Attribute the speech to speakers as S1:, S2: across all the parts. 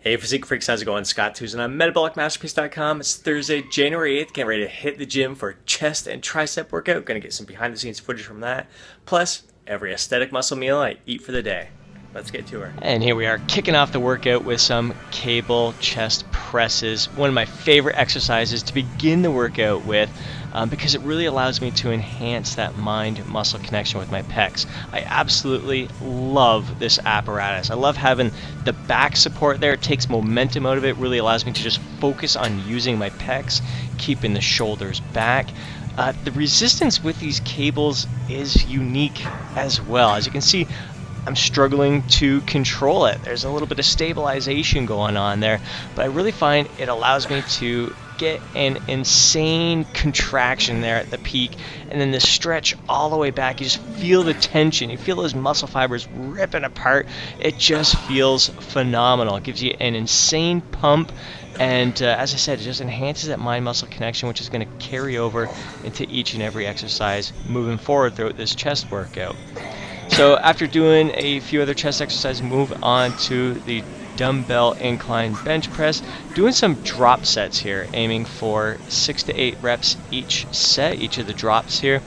S1: Hey Physique Freaks, how's it going? Scott Tuesday on MetabolicMasterpiece.com. It's Thursday, January 8th. Getting ready to hit the gym for a chest and tricep workout. Gonna get some behind the scenes footage from that. Plus, every aesthetic muscle meal I eat for the day. Let's get to her.
S2: And here we are kicking off the workout with some cable chest presses. One of my favorite exercises to begin the workout with because it really allows me to enhance that mind-muscle connection with my pecs. I absolutely love this apparatus. I love having the back support there. It takes momentum out of it, really allows me to just focus on using my pecs, keeping the shoulders back. The resistance with these cables is unique as well. As you can see, I'm struggling to control it. There's a little bit of stabilization going on there, but I really find it allows me to get an insane contraction there at the peak, and then the stretch all the way back. You just feel the tension. You feel those muscle fibers ripping apart. It just feels phenomenal. It gives you an insane pump, and as I said, it just enhances that mind-muscle connection, which is going to carry over into each and every exercise moving forward throughout this chest workout. So after doing a few other chest exercises, move on to the dumbbell incline bench press, doing some drop sets here, aiming for 6 to 8 reps each set, each of the drops here.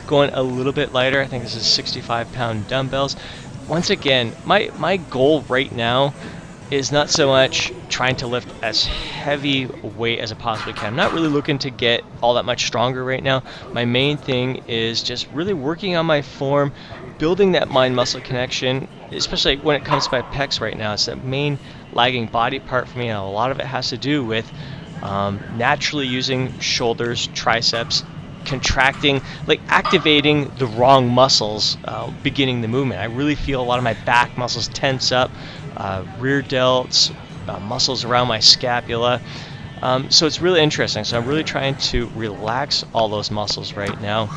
S2: Going a little bit lighter, I think this is 65-pound dumbbells. Once again, my goal right now is not so much trying to lift as heavy weight as I possibly can. I'm not really looking to get all that much stronger right now. My main thing is just really working on my form, building that mind-muscle connection, especially when it comes to my pecs right now. It's the main lagging body part for me, and a lot of it has to do with naturally using shoulders, triceps, contracting, like activating the wrong muscles beginning the movement. I really feel a lot of my back muscles tense up, rear delts, muscles around my scapula. So it's really interesting. So I'm really trying to relax all those muscles right now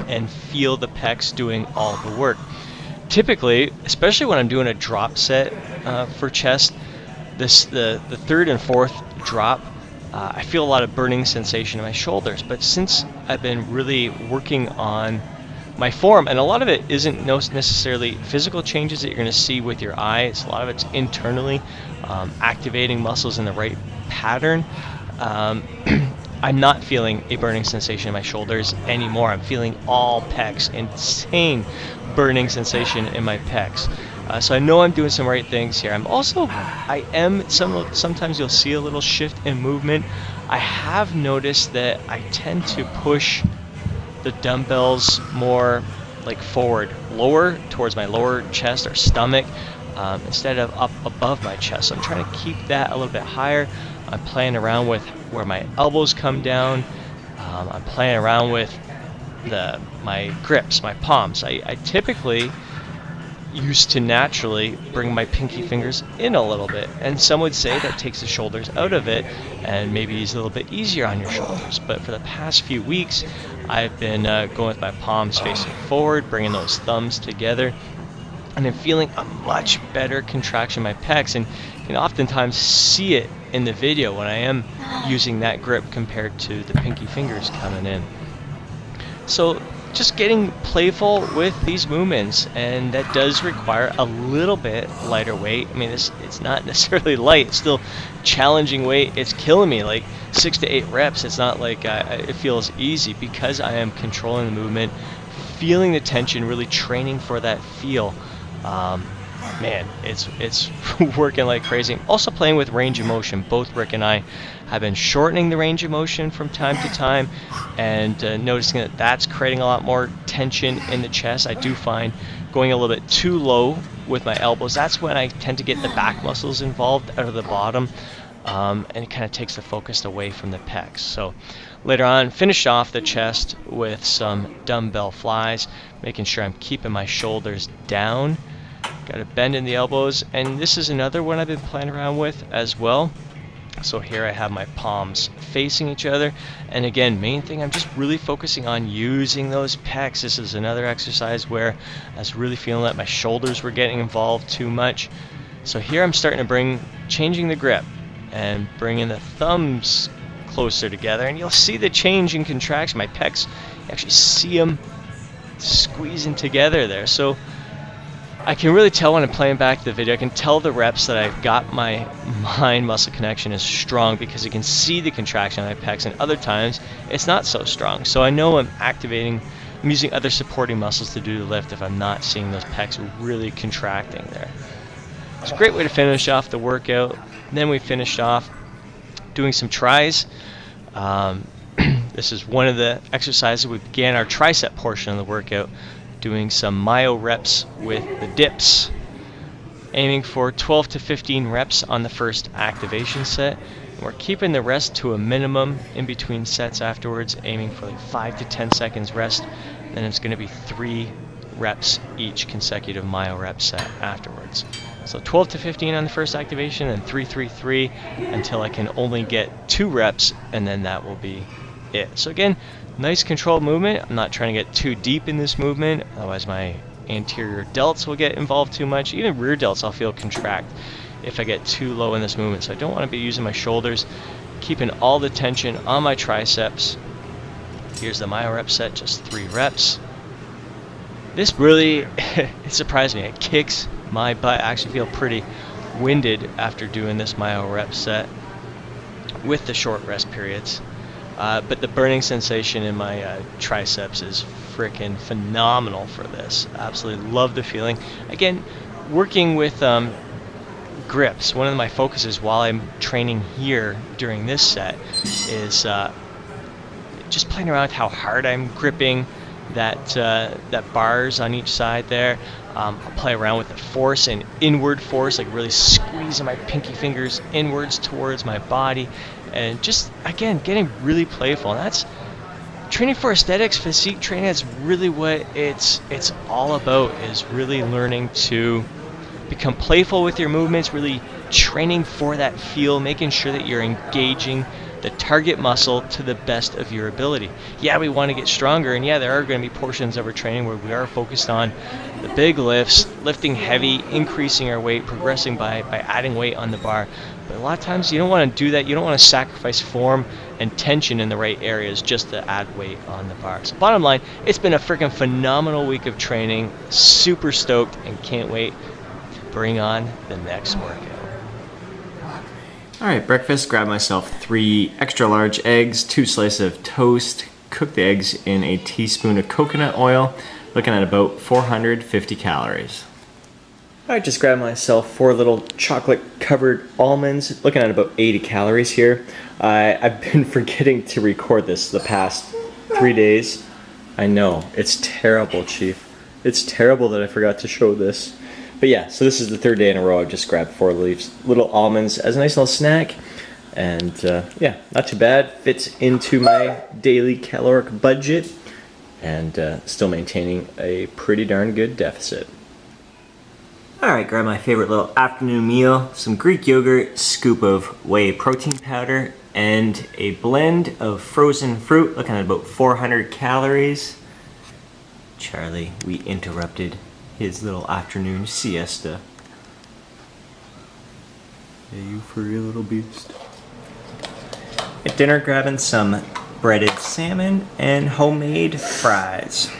S2: and feel the pecs doing all the work. Typically, especially when I'm doing a drop set for chest, the third and fourth drop, I feel a lot of burning sensation in my shoulders. But since I've been really working on my form, and a lot of it isn't necessarily physical changes that you're going to see with your eye, a lot of it's internally activating muscles in the right pattern. I'm not feeling a burning sensation in my shoulders anymore. I'm feeling all pecs, insane burning sensation in my pecs. So I know I'm doing some right things here. Sometimes you'll see a little shift in movement. I have noticed that I tend to push the dumbbells more like forward, lower towards my lower chest or stomach, instead of up above my chest. So I'm trying to keep that a little bit higher. I'm playing around with where my elbows come down. I'm playing around with my grips, my palms. I typically used to naturally bring my pinky fingers in a little bit, and some would say that takes the shoulders out of it and maybe is a little bit easier on your shoulders. But for the past few weeks, I've been going with my palms facing forward, bringing those thumbs together, and I'm feeling a much better contraction in my pecs, and you can oftentimes see it in the video when I am using that grip compared to the pinky fingers coming in. So just getting playful with these movements, and that does require a little bit lighter weight. I mean, it's not necessarily light, it's still challenging weight. It's killing me, like 6 to 8 reps. It's not like it feels easy because I am controlling the movement, feeling the tension, really training for that feel. Man, it's working like crazy. Also playing with range of motion. Both Rick and I have been shortening the range of motion from time to time, and noticing that that's creating a lot more tension in the chest. I do find going a little bit too low with my elbows, that's when I tend to get the back muscles involved out of the bottom, and it kind of takes the focus away from the pecs. So later on, finish off the chest with some dumbbell flies, making sure I'm keeping my shoulders down. Got a bend in the elbows, and this is another one I've been playing around with as well. So here I have my palms facing each other, and again, main thing, I'm just really focusing on using those pecs. This is another exercise where I was really feeling that my shoulders were getting involved too much. So here I'm starting to changing the grip and bringing the thumbs closer together, and you'll see the change in contraction. My pecs, you actually see them squeezing together there. So I can really tell when I'm playing back the video, I can tell the reps that I've got my mind muscle connection is strong because you can see the contraction on my pecs, and other times it's not so strong. So I know I'm using other supporting muscles to do the lift if I'm not seeing those pecs really contracting there. It's a great way to finish off the workout. And then we finished off doing some tries. This is one of the exercises we began our tricep portion of the workout, doing some myo reps with the dips, aiming for 12 to 15 reps on the first activation set. We're keeping the rest to a minimum in between sets afterwards, aiming for like 5 to 10 seconds rest. Then it's going to be 3 reps each consecutive myo rep set afterwards. So 12 to 15 on the first activation, and 3, 3, 3 until I can only get 2 reps, and then that will be it. So again, nice controlled movement. I'm not trying to get too deep in this movement, otherwise my anterior delts will get involved too much. Even rear delts I'll feel contract if I get too low in this movement. So I don't want to be using my shoulders, keeping all the tension on my triceps. Here's the myo rep set, just 3 reps. This really, it surprised me. It kicks my butt. I actually feel pretty winded after doing this myo rep set with the short rest periods. But the burning sensation in my triceps is freaking phenomenal for this. Absolutely love the feeling. Again, working with grips, one of my focuses while I'm training here during this set is just playing around with how hard I'm gripping that bars on each side there. I'll play around with the force and inward force, like really squeezing my pinky fingers inwards towards my body, and just again getting really playful. And that's training for aesthetics, physique training. That's really what it's all about, is really learning to become playful with your movements, really training for that feel, making sure that you're engaging the target muscle to the best of your ability. Yeah, we want to get stronger, and yeah, there are going to be portions of our training where we are focused on the big lifts, lifting heavy, increasing our weight, progressing by adding weight on the bar. But a lot of times you don't want to do that. You don't want to sacrifice form and tension in the right areas just to add weight on the bar. So bottom line, it's been a freaking phenomenal week of training. Super stoked and can't wait to bring on the next workout.
S1: Alright, breakfast, grabbed myself 3 extra large eggs, 2 slices of toast, cooked the eggs in a teaspoon of coconut oil, looking at about 450 calories. Alright, just grabbed myself 4 little chocolate covered almonds, looking at about 80 calories here. I've been forgetting to record this the past 3 days. I know, it's terrible, Chief. It's terrible that I forgot to show this. But yeah, so this is the 3rd day in a row I've just grabbed 4 little almonds as a nice little snack. And yeah, not too bad. Fits into my daily caloric budget. And still maintaining a pretty darn good deficit. Alright, grab my favorite little afternoon meal. Some Greek yogurt, scoop of whey protein powder, and a blend of frozen fruit, looking at about 400 calories. Charlie, we interrupted his little afternoon siesta. Hey, you furry little beast. At dinner, grabbing some breaded salmon and homemade fries.